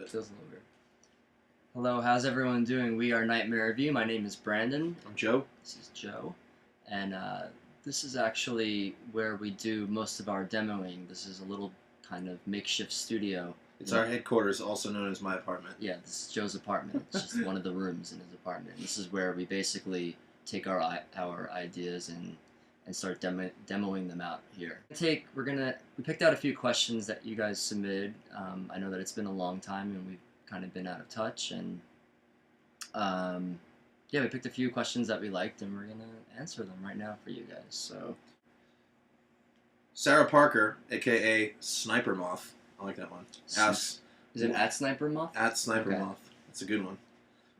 It feels a little weird. Hello, how's everyone doing? We are Nightmare Review. My name is Brandon. I'm Joe. This is Joe. And this is actually where we do most of our demoing. This is a little kind of makeshift studio. It's our headquarters, also known as my apartment. Yeah, this is Joe's apartment. It's just one of the rooms in his apartment. This is where we basically take our ideas and start demoing them out here. We picked out a few questions that you guys submitted. I know that it's been a long time and we've kind of been out of touch, and yeah, we picked a few questions that we liked and we're gonna answer them right now for you guys. So Sarah Parker, aka Sniper Moth, I like that one, asks, is it at Sniper Moth? At Sniper Okay. Moth. That's a good one.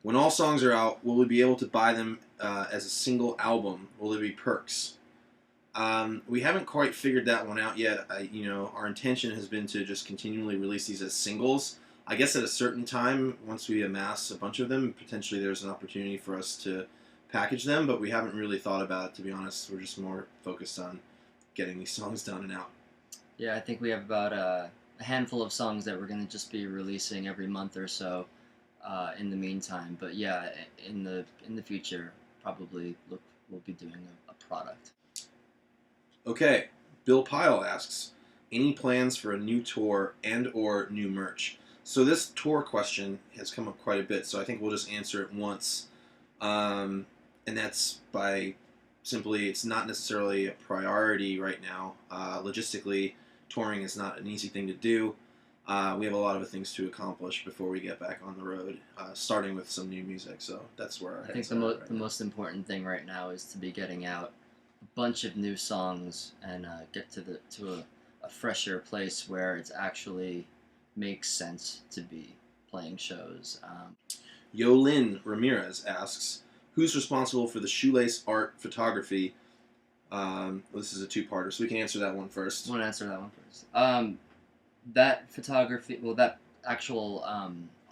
When all songs are out, will we be able to buy them as a single album? Will there be perks? We haven't quite figured that one out yet. Our intention has been to just continually release these as singles. I guess at a certain time, once we amass a bunch of them, potentially there's an opportunity for us to package them, but we haven't really thought about it, to be honest. We're just more focused on getting these songs done and out. Yeah, I think we have about a handful of songs that we're gonna just be releasing every month or so. In the meantime, but yeah, in the future, probably we'll be doing a product. Okay, Bill Pyle asks, any plans for a new tour and or new merch? So this tour question has come up quite a bit, so I think we'll just answer it once. And that's by simply, it's not necessarily a priority right now. Logistically, touring is not an easy thing to do. We have a lot of things to accomplish before we get back on the road, starting with some new music. So that's where our I think heads are the most important thing right now is to be getting out a bunch of new songs and get to a fresher place where it's actually makes sense to be playing shows. Yolyn Ramirez asks, who's responsible for the shoelace art photography? This is a two-parter, so we can answer that one first. I want to answer that one first. That photography, well, that actual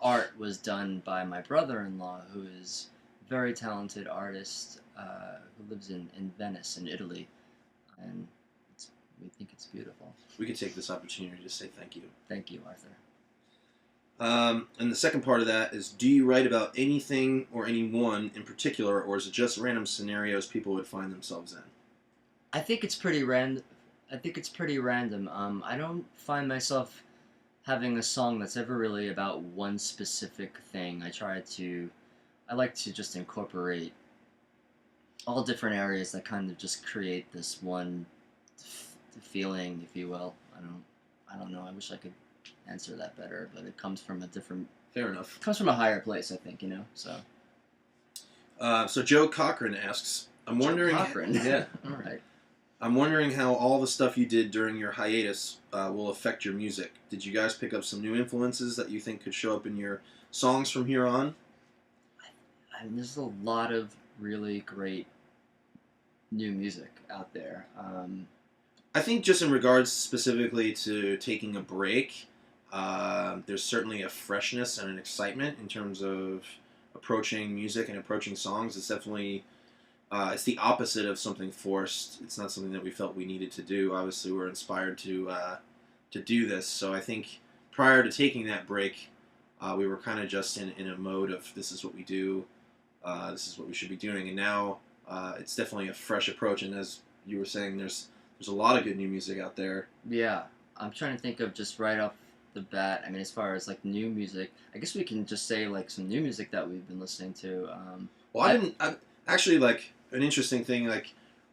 art was done by my brother-in-law, who is a very talented artist who lives in Venice, in Italy, and we think it's beautiful. We could take this opportunity to say thank you. Thank you, Arthur. And the second part of that is, do you write about anything or anyone in particular, or is it just random scenarios people would find themselves in? I think it's pretty random. I don't find myself having a song that's ever really about one specific thing. I like to just incorporate all different areas that kind of just create this one feeling, if you will. I don't know. I wish I could answer that better, but it comes from Fair enough. It comes from a higher place, I think. So. So Joe Cochran asks, I'm wondering. Joe Cochran. Yeah. All right. I'm wondering how all the stuff you did during your hiatus will affect your music. Did you guys pick up some new influences that you think could show up in your songs from here on? There's a lot of really great new music out there. I think just in regards specifically to taking a break, there's certainly a freshness and an excitement in terms of approaching music and approaching songs. It's definitely it's the opposite of something forced. It's not something that we felt we needed to do. Obviously, we're inspired to do this. So I think prior to taking that break, we were kind of just in a mode of this is what we do, this is what we should be doing. And now it's definitely a fresh approach. And as you were saying, there's a lot of good new music out there. Yeah, I'm trying to think of just right off the bat. I mean, as far as like new music, I guess we can just say like some new music that we've been listening to. I actually, like, an interesting thing, like,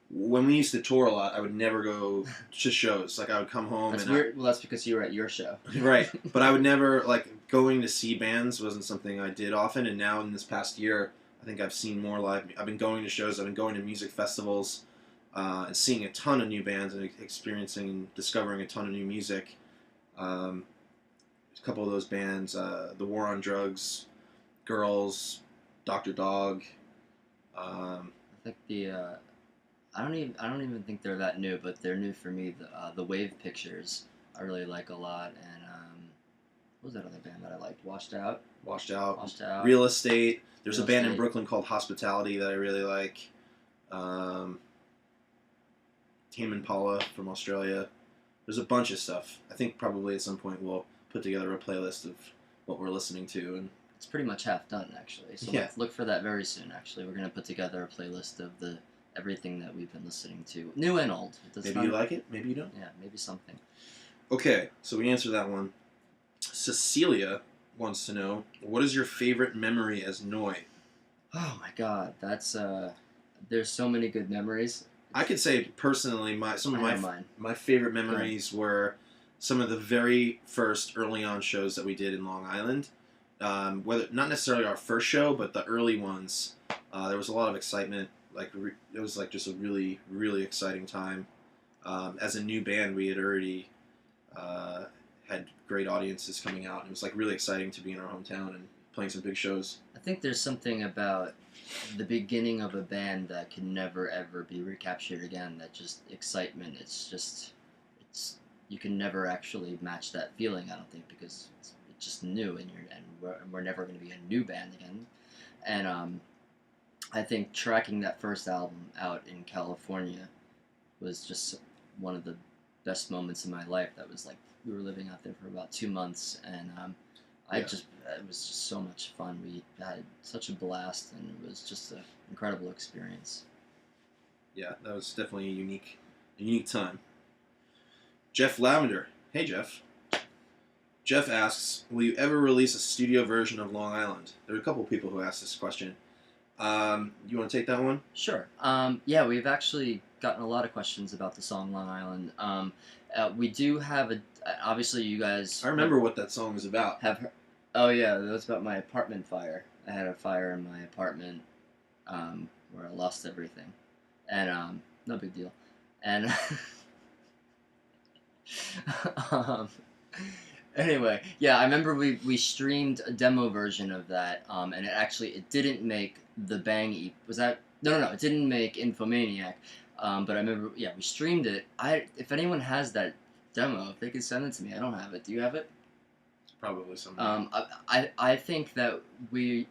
when we used to tour a lot, I would never go to shows. Like, I would come home That's weird. Well, that's because you were at your show. Right. But I would never, like, going to see bands wasn't something I did often, and now in this past year, I think I've seen more live. I've been going to shows, I've been going to music festivals, and seeing a ton of new bands and experiencing and discovering a ton of new music. A couple of those bands, The War on Drugs, Girls, Dr. Dog. I think I don't even think they're that new, but they're new for me. The Wave Pictures I really like a lot, and what was that other band that I liked? Washed Out. Real Estate. There's a band in Estate. Brooklyn called Hospitality that I really like. Tame Impala from Australia. There's a bunch of stuff. I think probably at some point we'll put together a playlist of what we're listening to. And It's pretty much half done, actually. So Yeah. look for that very soon. Actually, we're gonna put together a playlist of everything that we've been listening to, new and old. maybe you like it, maybe you don't. Yeah, maybe something. Okay, so we answered that one. Cecilia wants to know, what is your favorite memory as Noi? Oh my God, that's there's so many good memories. I could say personally, some of I know mine. my favorite memories were some of the very first early on shows that we did in Long Island. Whether not necessarily our first show, but the early ones, there was a lot of excitement. Like it was like just a really really exciting time. As a new band, we had already had great audiences coming out, and it was like really exciting to be in our hometown and playing some big shows. I think there's something about the beginning of a band that can never ever be recaptured again. That just excitement. It's you can never actually match that feeling. I don't think because it's just new and we're never going to be a new band again. And I think tracking that first album out in California was just one of the best moments in my life. That was like we were living out there for about 2 months, and it was just so much fun. We had such a blast, and it was just an incredible experience. Yeah, that was definitely a unique time. Jeff Lavender, hey Jeff. Jeff asks, will you ever release a studio version of Long Island? There are a couple of people who asked this question. You want to take that one? Sure. Yeah, we've actually gotten a lot of questions about the song Long Island. We do have obviously you guys. I remember what that song is about. Oh yeah, that was about my apartment fire. I had a fire in my apartment, where I lost everything, and no big deal. And um, anyway, yeah, I remember we streamed a demo version of that, and it didn't make the Bang was that no, it didn't make Infomaniac, but I remember, yeah, we streamed it. If anyone has that demo, if they could send it to me. I don't have it. Do you have it? Probably something. I think that we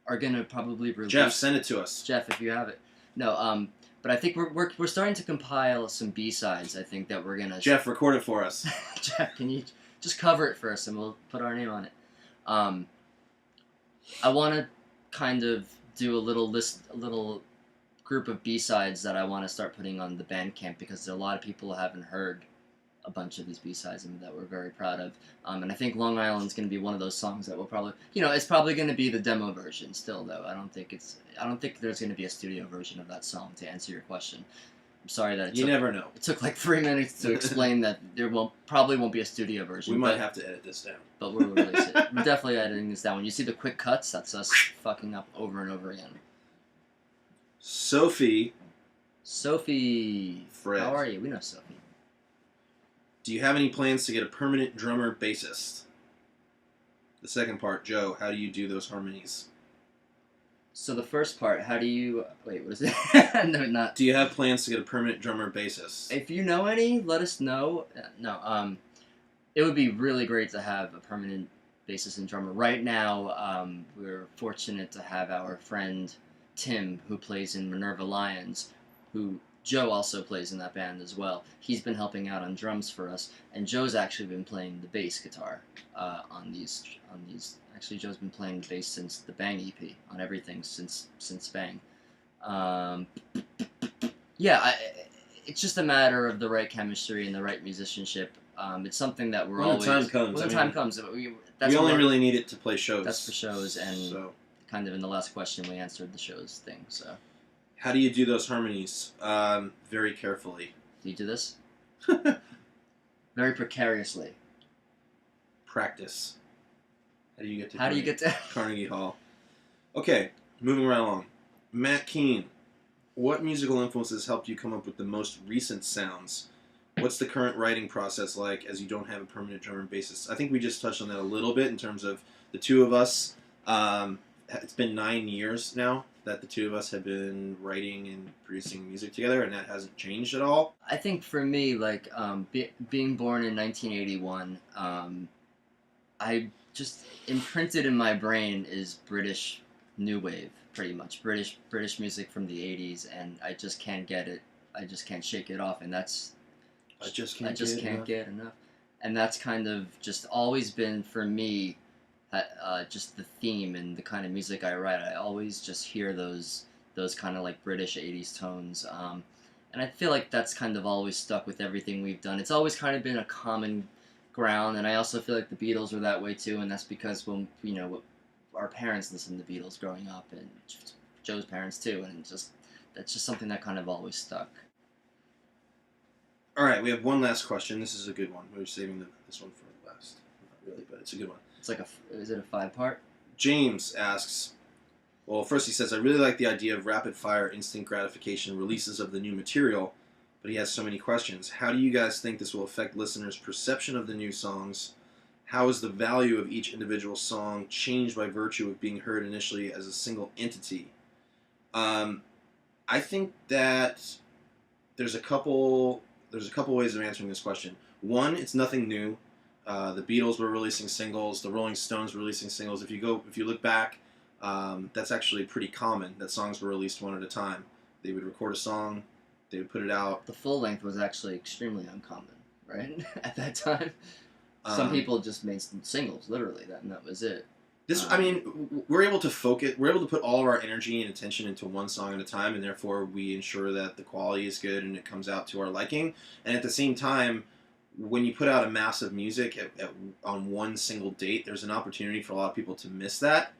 are gonna probably release. Jeff, send it to us. Jeff, if you have it. No, but I think we're starting to compile some B-sides. I think that we're gonna. Jeff, record it for us. Jeff, can you just cover it first, and we'll put our name on it. I want to kind of do a little group of B-sides that I want to start putting on the Bandcamp, because there are a lot of people who haven't heard a bunch of these B-sides and that we're very proud of. And I think Long Island's going to be one of those songs that will probably, it's probably going to be the demo version still, though. I don't think there's going to be a studio version of that song, to answer your question. I'm sorry that you never know. It took like 3 minutes to explain that there probably won't be a studio version. We might have to edit this down. But we'll release it. We're definitely editing this down. When you see the quick cuts, that's us fucking up over and over again. Sophie. Fred. How are you? We know Sophie. Do you have any plans to get a permanent drummer bassist? The second part, Joe, how do you do those harmonies? So the first part, how do you... Wait, what is it? No, not... Do you have plans to get a permanent drummer bassist? If you know any, let us know. No, it would be really great to have a permanent bassist and drummer. Right now, we're fortunate to have our friend Tim, who plays in Minerva Lions, who... Joe also plays in that band as well. He's been helping out on drums for us, and Joe's actually been playing the bass guitar on these. Actually, Joe's been playing the bass since the Bang EP, on everything since Bang. Yeah, it's just a matter of the right chemistry and the right musicianship. It's something that we're always... When the time comes. When the time comes. We only really need it to play shows. That's for shows, and kind of in the last question we answered the shows thing, so... How do you do those harmonies? Very carefully. Do you do this? Very precariously. Practice. How do you get to Carnegie Hall? Okay, moving right along. Matt Keane, what musical influences helped you come up with the most recent sounds? What's the current writing process like, as you don't have a permanent drummer and bassist? I think we just touched on that a little bit in terms of the two of us. It's been 9 years now that the two of us have been writing and producing music together, and that hasn't changed at all. I think for me, like, being born in 1981, I just imprinted in my brain is British new wave, pretty much. British music from the 80s, and I just can't get it. I just can't shake it off, and that's... I just can't get enough. And that's kind of just always been, for me, just the theme and the kind of music I write, I always just hear those kind of like British '80s tones. And I feel like that's kind of always stuck with everything we've done. It's always kind of been a common ground, and I also feel like the Beatles were that way too. And that's because when our parents listened to Beatles growing up, and Joe's parents too, and just that's just something that kind of always stuck. All right, we have one last question. This is a good one. We're saving this one for last. Not really, but it's a good one. It's like is it a 5-part? James asks, well, first he says, I really like the idea of rapid-fire instant gratification releases of the new material, but he has so many questions. How do you guys think this will affect listeners' perception of the new songs? How is the value of each individual song changed by virtue of being heard initially as a single entity? I think that there's a couple ways of answering this question. One, it's nothing new. The Beatles were releasing singles. The Rolling Stones were releasing singles. If you look back, that's actually pretty common that songs were released one at a time. They would record a song, they would put it out. The full length was actually extremely uncommon, right? At that time, some people just made some singles, literally, and that was it. We're able to focus. We're able to put all of our energy and attention into one song at a time, and therefore we ensure that the quality is good and it comes out to our liking. And at the same time, when you put out a mass of music on one single date, there's an opportunity for a lot of people to miss that.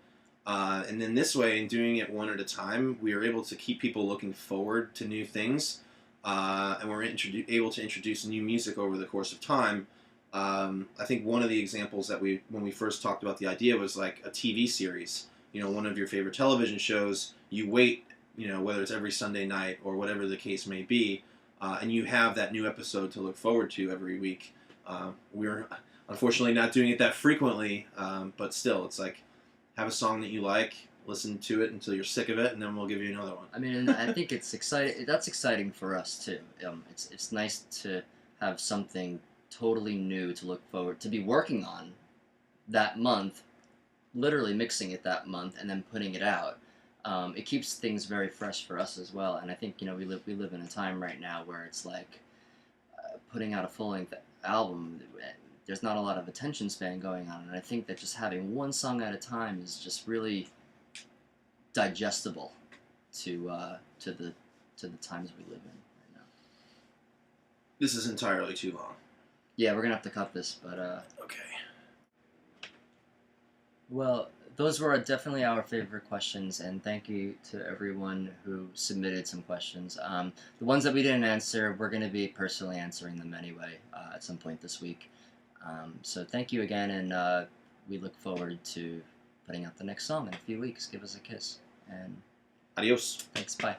And then this way, in doing it one at a time, we are able to keep people looking forward to new things, and we're able to introduce new music over the course of time. I think one of the examples that when we first talked about the idea was like a TV series. One of your favorite television shows, you wait, whether it's every Sunday night or whatever the case may be, and you have that new episode to look forward to every week. We're unfortunately not doing it that frequently, but still, it's like, have a song that you like, listen to it until you're sick of it, and then we'll give you another one. I mean, and I think it's exciting. That's exciting for us too. It's nice to have something totally new to look forward to be working on that month, literally mixing it that month and then putting it out. It keeps things very fresh for us as well. And I think we live in a time right now where it's like putting out a full length album. There's not a lot of attention span going on, and I think that just having one song at a time is just really digestible to the times we live in right now. This is entirely too long. Yeah, we're gonna have to cut this, but okay. Well, those were definitely our favorite questions, and thank you to everyone who submitted some questions. The ones that we didn't answer, we're gonna be personally answering them anyway at some point this week. So thank you again, and we look forward to putting out the next song in a few weeks. Give us a kiss, and Adios. thanks. Bye.